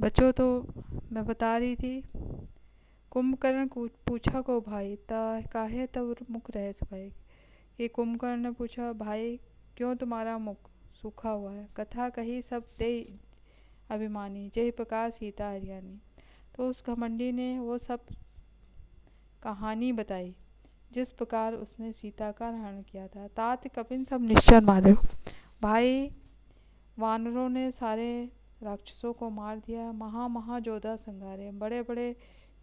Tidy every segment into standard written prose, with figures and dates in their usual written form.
बच्चों, तो मैं बता रही थी, कुंभकर्ण पूछा को भाई ता काहे तब मुख रह भाई। ये कुंभकर्ण ने पूछा, भाई क्यों तुम्हारा मुख सूखा हुआ है। कथा कही सब ते अभिमानी, जय प्रकार सीता हरियाणी। तो उस घमंडी ने वो सब कहानी बताई जिस प्रकार उसने सीता का हरण किया था। तात कपिन सब निश्चर मारे। भाई वानरों ने सारे राक्षसों को मार दिया। महा योद्धा संघारे, बड़े बड़े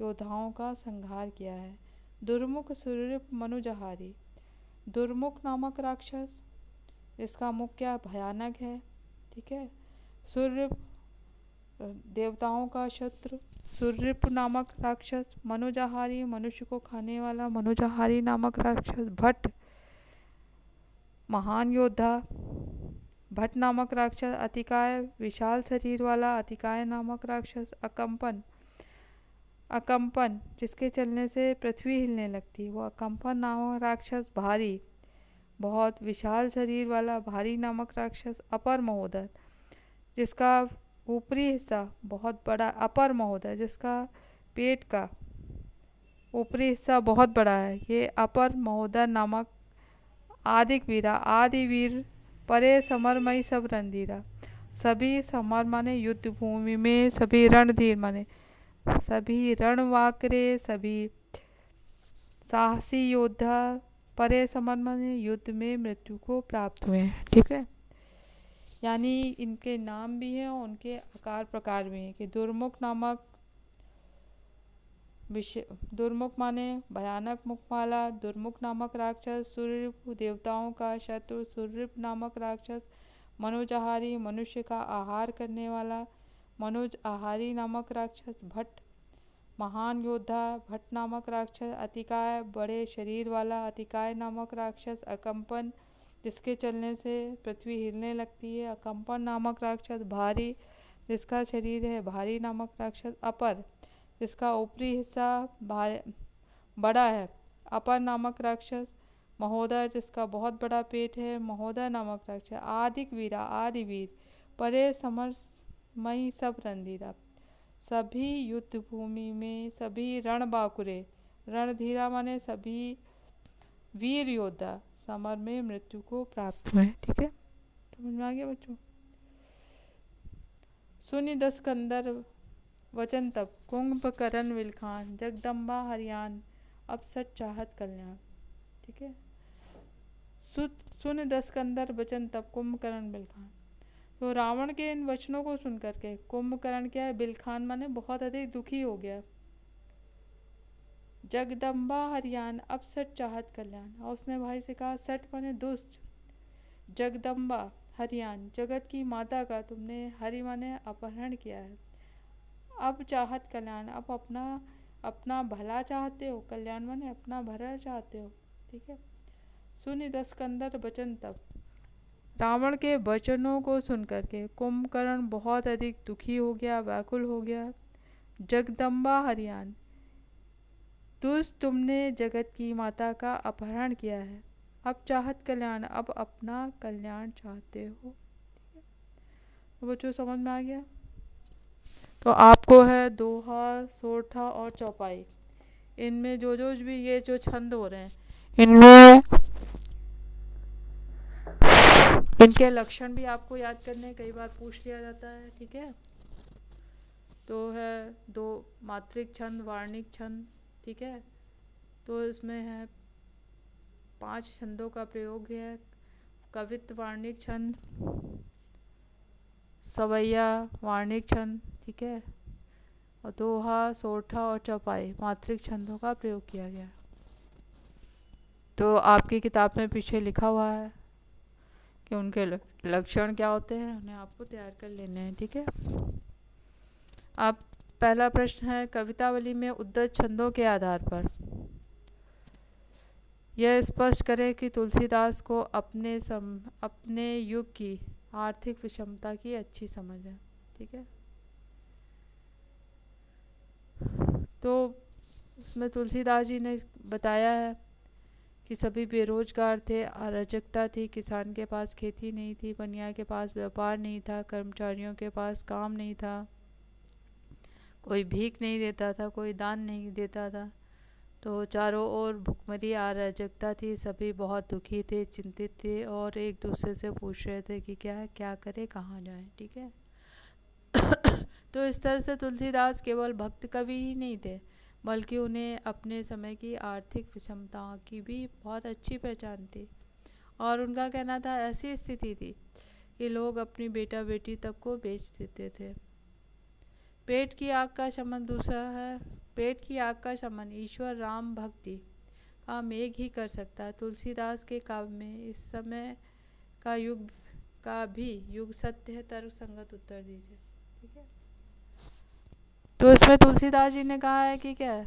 योद्धाओं का संहार किया है। दुर्मुख सुरृप मनुजहारी, दुर्मुख नामक राक्षस जिसका मुख क्या भयानक है, ठीक है। सुरृप देवताओं का शत्रु, सुरृप नामक राक्षस। मनुजहारी मनुष्य को खाने वाला मनुजहारी नामक राक्षस। भट्ट महान योद्धा भट्ट नामक राक्षस। अतिकाय विशाल शरीर वाला अतिकाय नामक राक्षस। अकंपन अकंपन जिसके चलने से पृथ्वी हिलने लगती, वो अकंपन नामक राक्षस। भारी बहुत विशाल शरीर वाला भारी नामक राक्षस। अपर महोदर जिसका ऊपरी हिस्सा बहुत बड़ा, अपर महोदय जिसका पेट का ऊपरी हिस्सा बहुत बड़ा है, ये अपर महोदय नामक। आदिक वीरा आदि वीर, परे समरमयी सब रणधीरा, सभी समर माने युद्ध भूमि में, सभी रणधीर माने सभी रणवाकरे, सभी साहसी योद्धा। परे समर माने युद्ध में मृत्यु को प्राप्त हुए हैं, ठीक है। यानी इनके नाम भी हैं और उनके आकार प्रकार भी हैं कि दुर्मुख नामक दुर्मुख माने भयानक मुख वाला, दुर्मुख नामक राक्षस। सूर्य देवताओं का शत्रु, सूर्य नामक राक्षस। मनोजहारी मनुष्य का आहार करने वाला, मनोज आहारी नामक राक्षस। भट्ट महान योद्धा भट्ट नामक राक्षस। अतिकाय बड़े शरीर वाला अतिकाय नामक राक्षस। अकंपन जिसके चलने से पृथ्वी हिलने लगती है, अकंपन नामक राक्षस। भारी जिसका शरीर है भारी नामक राक्षस। अपर जिसका ऊपरी हिस्सा बड़ा है, अपर नामक राक्षस। महोदय जिसका बहुत बड़ा पेट है, महोदय नामक राक्षस। आदिक वीरा आदि वीर, परे समरमयी सब रणधीरा, सभी युद्ध भूमि में, सभी रणबांकुरे, रणधीरा माने सभी वीर योद्धा, समर में मृत्यु को प्राप्त हुए, ठीक है। समझ में आ गया बच्चों। सुनि दस कंदर वचन तब, कुंभकर्ण विलखान, जगदम्बा हरियाण, अपसट चाहत कल्याण, ठीक है। सुन दस कंदर वचन तब, कुंभकर्ण बिलखान। तो रावण के इन वचनों को सुनकर के कुंभकर्ण क्या है, बिलखान माने बहुत अधिक दुखी हो गया। जगदम्बा हरियाण, अपसट चाहत कल्याण, और उसने भाई से कहा, सट माने दुष्ट, जगदम्बा हरियाण जगत की माता का तुमने हरि माने अपहरण किया है। अब चाहत कल्याण, अब अपना भला चाहते हो, कल्याण माने अपना भला चाहते हो, ठीक है। सुनि दस कंदर वचन तब, रावण के वचनों को सुनकर के कुंभकर्ण बहुत अधिक दुखी हो गया, व्याकुल हो गया। जगदम्बा हरियाण, दुष्ट तुमने जगत की माता का अपहरण किया है। अब चाहत कल्याण, अब अपना कल्याण चाहते हो, ठीक है। तो बच्चों समझ में आ गया। तो आपको है दोहा, सोरठा और चौपाई। इनमें जो भी ये जो छंद हो रहे हैं, इनमें इनके लक्षण भी आपको याद करने, कई बार पूछ लिया जाता है, ठीक है। तो है दो मात्रिक छंद, वार्णिक छंद, ठीक है। तो इसमें है 5 छंदों का प्रयोग है। कवित्व वार्णिक छंद, सवैया वार्णिक छंद, ठीक है। और दोहा, सोरठा और चौपाई मात्रिक छंदों का प्रयोग किया गया। तो आपकी किताब में पीछे लिखा हुआ है कि उनके लक्षण क्या होते हैं, उन्हें आपको तैयार कर लेने हैं, ठीक है। अब पहला प्रश्न है, कवितावली में उद्धृत छंदों के आधार पर यह स्पष्ट करें कि तुलसीदास को अपने युग की आर्थिक विषमता की अच्छी समझ है, ठीक है। तो उसमें तुलसीदास जी ने बताया है कि सभी बेरोजगार थे, अराजकता थी, किसान के पास खेती नहीं थी, बनिया के पास व्यापार नहीं था, कर्मचारियों के पास काम नहीं था, कोई भीख नहीं देता था, कोई दान नहीं देता था। तो चारों ओर भुखमरी अराजकता थी, सभी बहुत दुखी थे, चिंतित थे और एक दूसरे से पूछ रहे थे कि क्या क्या करें, कहाँ जाएं। ठीक है। तो इस तरह से तुलसीदास केवल भक्त कवि ही नहीं थे, बल्कि उन्हें अपने समय की आर्थिक विषमताओं की भी बहुत अच्छी पहचान थी। और उनका कहना था ऐसी स्थिति थी कि लोग अपनी बेटा बेटी तक को बेच देते थे। पेट की आग का शमन दूसरा है। पेट की आग का शमन ईश्वर राम भक्ति का मेघ ही कर सकता है। तुलसीदास के काव्य में इस समय का युग का भी युग सत्य है, तर्क संगत उत्तर दीजिए। ठीक है। तो इसमें तुलसीदास जी ने कहा है कि क्या है,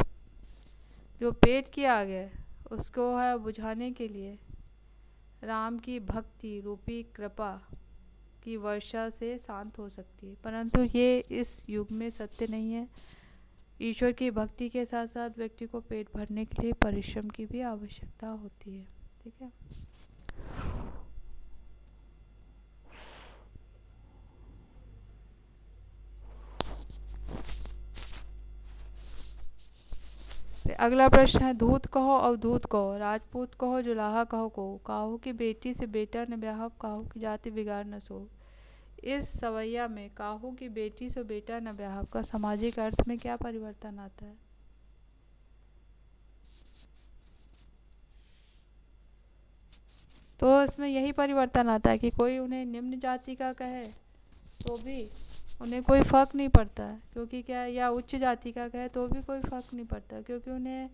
जो पेट की आग है उसको है बुझाने के लिए राम की भक्ति रूपी कृपा की वर्षा से शांत हो सकती है, परंतु ये इस युग में सत्य नहीं है। ईश्वर की भक्ति के साथ साथ व्यक्ति को पेट भरने के लिए परिश्रम की भी आवश्यकता होती है। ठीक है। अगला प्रश्न है, धूत कहो अवधूत कहो, राजपूत कहो जुलाहा कहो को, काहू की बेटी से बेटा न ब्याह, काहू की जाति बिगाड़ न सो। इस सवैया में काहू की बेटी से बेटा न ब्याह का सामाजिक अर्थ में क्या परिवर्तन आता है? तो इसमें यही परिवर्तन आता है कि कोई उन्हें निम्न जाति का कहे तो भी उन्हें कोई फ़र्क नहीं पड़ता है, क्योंकि क्या, या उच्च जाति का कहे तो भी कोई फ़र्क नहीं पड़ता, क्योंकि उन्हें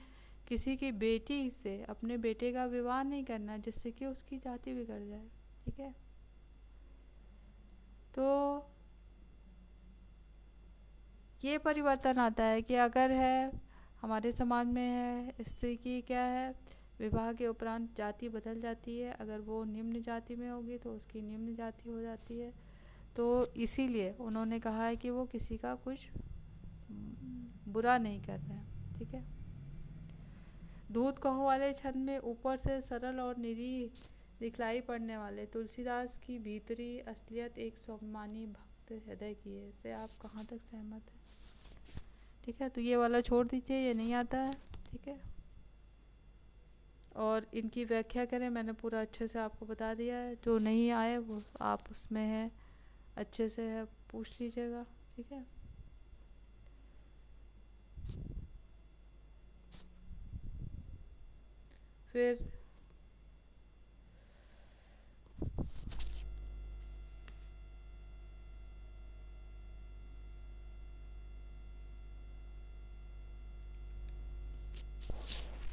किसी की बेटी से अपने बेटे का विवाह नहीं करना जिससे कि उसकी जाति बिगड़ जाए। ठीक है। तो ये परिवर्तन आता है कि अगर है हमारे समाज में है स्त्री की क्या है विवाह के उपरांत जाति बदल जाती है, अगर वो निम्न जाति में होगी तो उसकी निम्न जाति हो जाती है। तो इसीलिए उन्होंने कहा है कि वो किसी का कुछ बुरा नहीं कर रहे हैं। ठीक है। दूध कहो वाले छंद में ऊपर से सरल और निरीह दिखलाई पड़ने वाले तुलसीदास की भीतरी असलियत एक स्वाभिमानी भक्त हृदय की है। इससे आप कहाँ तक सहमत हैं? ठीक है। तो ये वाला छोड़ दीजिए, ये नहीं आता है। ठीक है। और इनकी व्याख्या करें, मैंने पूरा अच्छे से आपको बता दिया है। जो नहीं आए वो आप उसमें है अच्छे से है पूछ लीजिएगा। ठीक है। फिर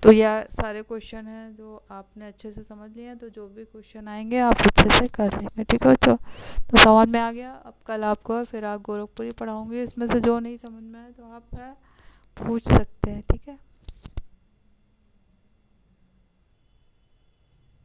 तो यह सारे क्वेश्चन हैं जो आपने अच्छे से समझ लिए हैं। तो जो भी क्वेश्चन आएंगे आप अच्छे से कर लेंगे। ठीक है बच्चों। तो समझ में आ गया। अब कल आपको फिर आप गोरखपुरी पढ़ाऊँगी, इसमें से जो नहीं समझ में आए तो आप पूछ सकते हैं। ठीक है।